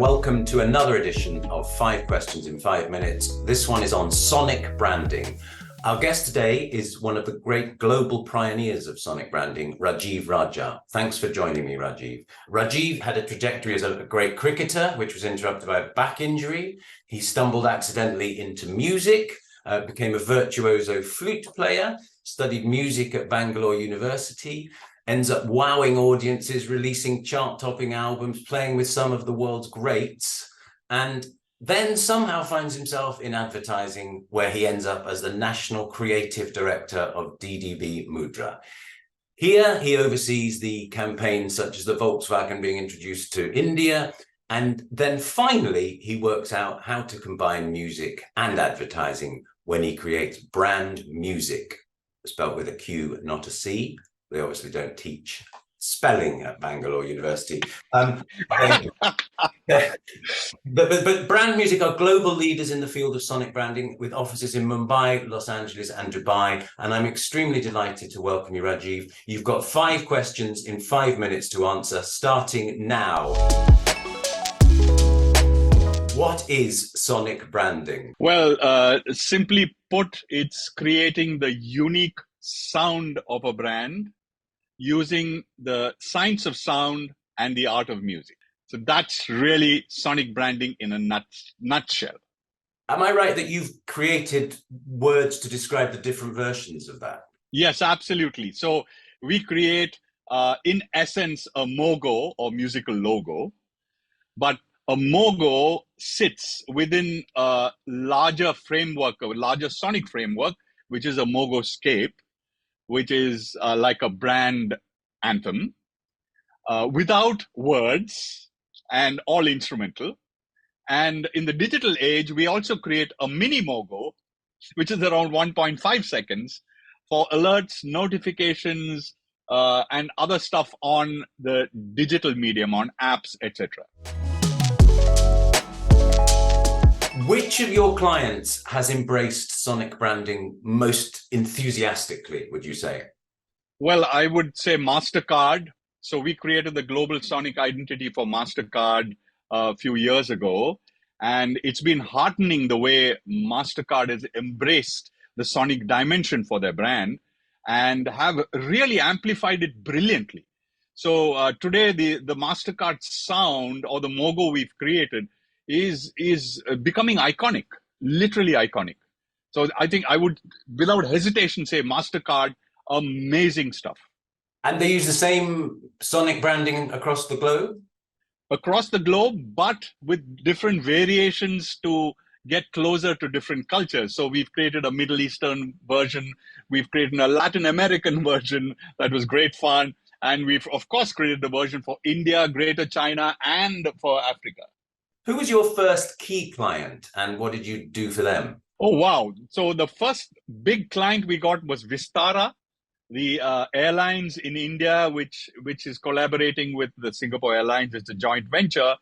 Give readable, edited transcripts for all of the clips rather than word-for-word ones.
welcome to another edition of 5 Questions in 5 Minutes. This one is on sonic branding. Our guest today is one of the great global pioneers of sonic branding, Rajeev Raja. Thanks for joining me, Rajeev. Rajeev had a trajectory as a great cricketer, which was interrupted by a back injury. He stumbled accidentally into music, became a virtuoso flute player, studied music at Bangalore University, ends up wowing audiences, releasing chart-topping albums, playing with some of the world's greats, and then somehow finds himself in advertising, where he ends up as the National Creative Director of DDB Mudra. Here, he oversees the campaigns such as the Volkswagen being introduced to India, and then finally, he works out how to combine music and advertising when he creates brand music, spelled with a Q, not a C. They obviously don't teach spelling at Bangalore University. But brand music are global leaders in the field of sonic branding, with offices in Mumbai, Los Angeles, and Dubai. And I'm extremely delighted to welcome you, Rajeev. You've got 5 questions in 5 minutes to answer, starting now. What is sonic branding? Well, simply put, it's creating the unique sound of a brand using the science of sound and the art of music. So that's really sonic branding in a nutshell. Am I right that you've created words to describe the different versions of that? Yes, absolutely. So we create, in essence, a MOGO or musical logo, but a MOGO sits within a larger framework, a larger sonic framework, which is a MOGOscape, which is like a brand anthem, without words and all instrumental. And in the digital age, we also create a mini MOGO, which is around 1.5 seconds for alerts, notifications, and other stuff on the digital medium, on apps, etc. Which of your clients has embraced sonic branding most enthusiastically, would you say? Well, I would say MasterCard. So we created the global sonic identity for MasterCard a few years ago. And it's been heartening the way MasterCard has embraced the sonic dimension for their brand and have really amplified it brilliantly. So today, the MasterCard sound, or the MOGO we've created, is becoming iconic, literally iconic. So I think I would, without hesitation, say MasterCard, amazing stuff. And they use the same sonic branding across the globe? Across the globe, but with different variations to get closer to different cultures. So we've created a Middle Eastern version, we've created a Latin American version that was great fun, and we've, of course, created the version for India, Greater China, and for Africa. Who was your first key client, and what did you do for them? Oh, wow. So the first big client we got was Vistara, the airlines in India, which is collaborating with the Singapore Airlines. It's a joint venture.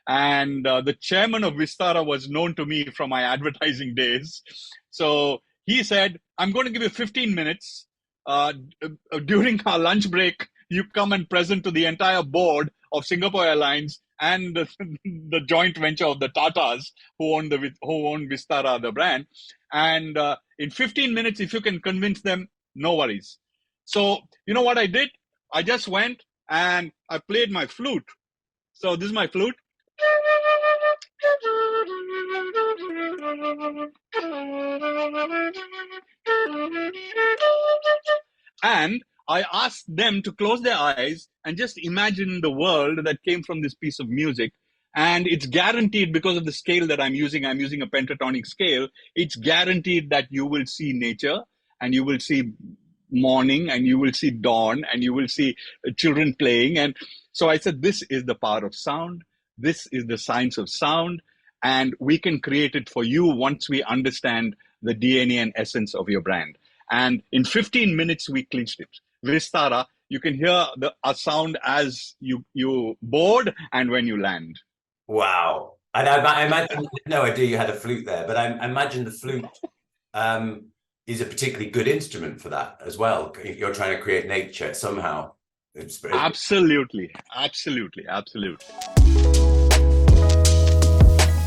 And the chairman of Vistara was known to me from my advertising days. So he said, I'm going to give you 15 minutes. During our lunch break, you come and present to the entire board of Singapore Airlines and the joint venture of the Tatas who own Vistara, the brand. And in 15 minutes, if you can convince them, no worries. So you know what I did? I just went and I played my flute. So this is my flute. And I asked them to close their eyes and just imagine the world that came from this piece of music. And it's guaranteed, because of the scale that I'm using a pentatonic scale, it's guaranteed that you will see nature, and you will see morning, and you will see dawn, and you will see children playing. And so I said, this is the power of sound. This is the science of sound. And we can create it for you once we understand the DNA and essence of your brand. And in 15 minutes, we clinched it. Vistara, you can hear a sound as you board and when you land. Wow. And I imagine, no idea you had a flute there, but I imagine the flute is a particularly good instrument for that as well. If you're trying to create nature somehow. Absolutely.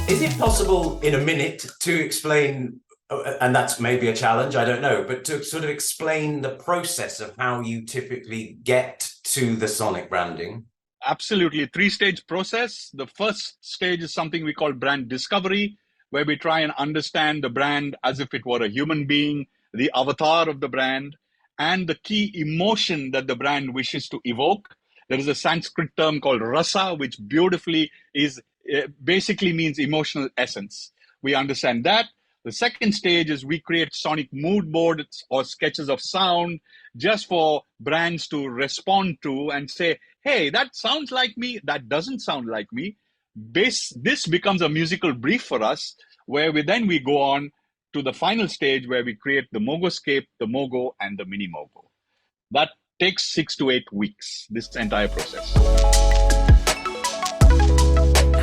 Is it possible in a minute to explain, and that's maybe a challenge, I don't know, but to sort of explain the process of how you typically get to the sonic branding? Absolutely. Three-stage process. The first stage is something we call brand discovery, where we try and understand the brand as if it were a human being, the avatar of the brand, and the key emotion that the brand wishes to evoke. There is a Sanskrit term called rasa, which beautifully basically means emotional essence. We understand that. The second stage is we create sonic mood boards or sketches of sound just for brands to respond to and say, hey, that sounds like me, that doesn't sound like me. This becomes a musical brief for us, where we go on to the final stage where we create the Mogoscape, the Mogo, and the Mini Mogo. That takes 6 to 8 weeks, this entire process.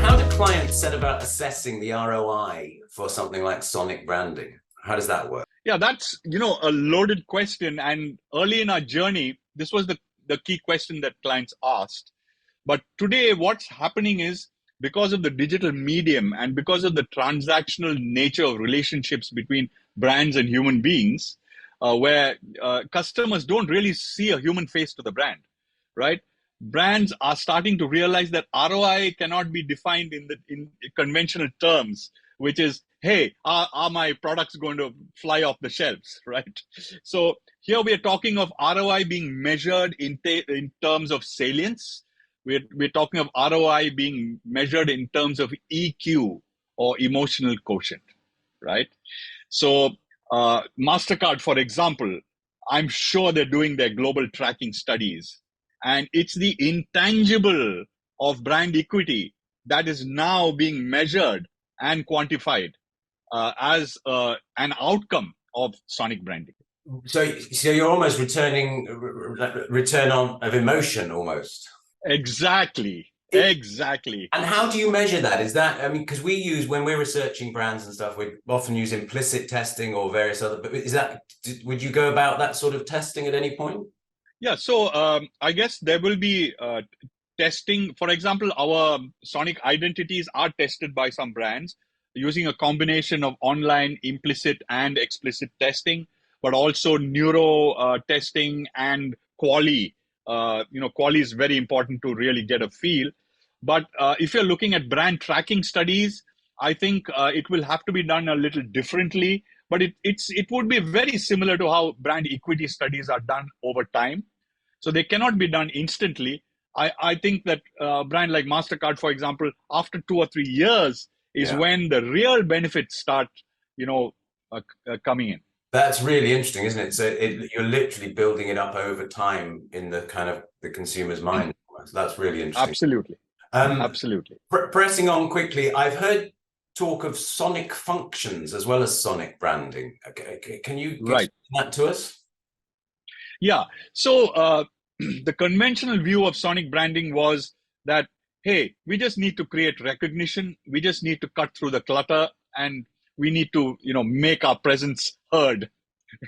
How do clients set about assessing the ROI for something like sonic branding? How does that work? Yeah, that's a loaded question. And early in our journey, this was the key question that clients asked. But today, what's happening is, because of the digital medium and because of the transactional nature of relationships between brands and human beings, where customers don't really see a human face to the brand, right? Brands are starting to realize that ROI cannot be defined in conventional terms, which is, hey, are my products going to fly off the shelves, right? So here we are talking of ROI being measured in terms of salience. We're talking of ROI being measured in terms of EQ, or emotional quotient, right? So MasterCard, for example, I'm sure they're doing their global tracking studies. And it's the intangible of brand equity that is now being measured and quantified as an outcome of sonic branding. So you're almost return on of emotion almost. Exactly. And how do you measure that? Is that, I mean, because when we're researching brands and stuff, we often use implicit testing or various other, but would you go about that sort of testing at any point? Yeah, so I guess there will be testing. For example, our sonic identities are tested by some brands using a combination of online implicit and explicit testing, but also neuro testing and quali. Quali is very important to really get a feel. But if you're looking at brand tracking studies, I think it will have to be done a little differently. But it would be very similar to how brand equity studies are done over time. So they cannot be done instantly. I think that a brand like MasterCard, for example, after 2 or 3 years is when the real benefits start, coming in. That's really interesting, isn't it? So you're literally building it up over time in the kind of the consumer's mind. That's really interesting. Absolutely. Absolutely. Pressing on quickly, I've heard talk of sonic functions as well as sonic branding. Okay, can you explain that to us? Yeah. So the conventional view of sonic branding was that, hey, we just need to create recognition. We just need to cut through the clutter, and we need to, make our presence heard,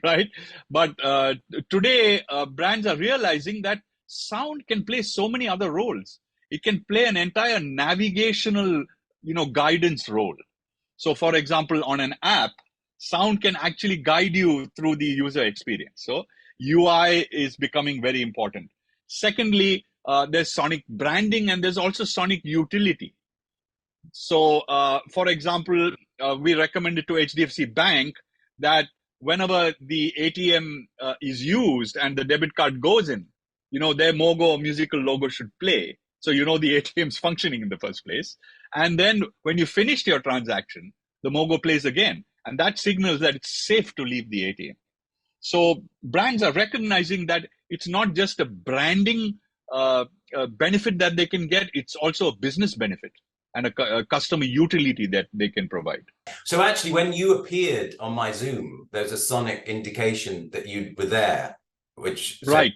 right? But today, brands are realizing that sound can play so many other roles. It can play an entire navigational, guidance role. So, for example, on an app, sound can actually guide you through the user experience. So UI is becoming very important. Secondly, there's sonic branding, and there's also sonic utility. So, for example, we recommended to HDFC Bank that whenever the ATM is used and the debit card goes in, their Mogo or musical logo should play. So the ATM is functioning in the first place. And then when you finished your transaction, the Mogo plays again. And that signals that it's safe to leave the ATM. So brands are recognizing that it's not just a branding benefit that they can get, it's also a business benefit and a customer utility that they can provide. So actually, when you appeared on my Zoom, there's a sonic indication that you were there, which there's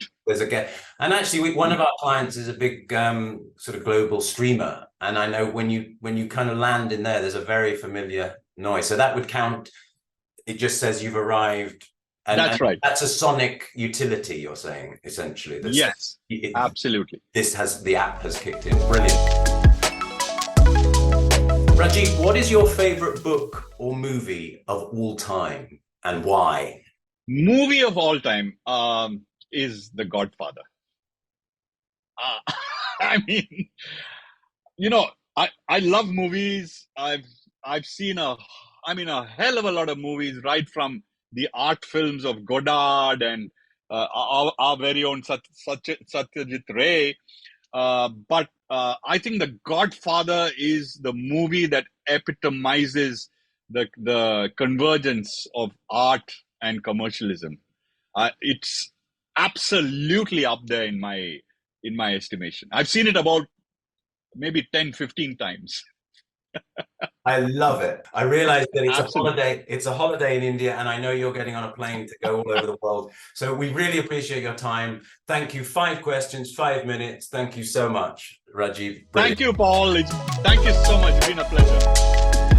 and actually one of our clients is a big sort of global streamer, and I know when you kind of land in there's a very familiar noise, so that would count. It just says you've arrived. And that's a sonic utility, you're saying, essentially. Yes, absolutely. The app has kicked in. Brilliant. Rajeev, what is your favorite book or movie of all time and why? Movie of all time is The Godfather. I mean, you know, I love movies. I've seen a hell of a lot of movies, right from the art films of Godard and our very own Satyajit Ray. But I think The Godfather is the movie that epitomizes the convergence of art and commercialism. It's absolutely up there in my estimation. I've seen it about maybe 10, 15 times. I love it. I realize that it's Absolutely. a holiday. It's a holiday in India, and I know you're getting on a plane to go all over the world. So we really appreciate your time. Thank you. 5 questions, 5 minutes. Thank you so much, Rajeev. Brilliant. Thank you, Paul. Thank you so much. It's been a pleasure.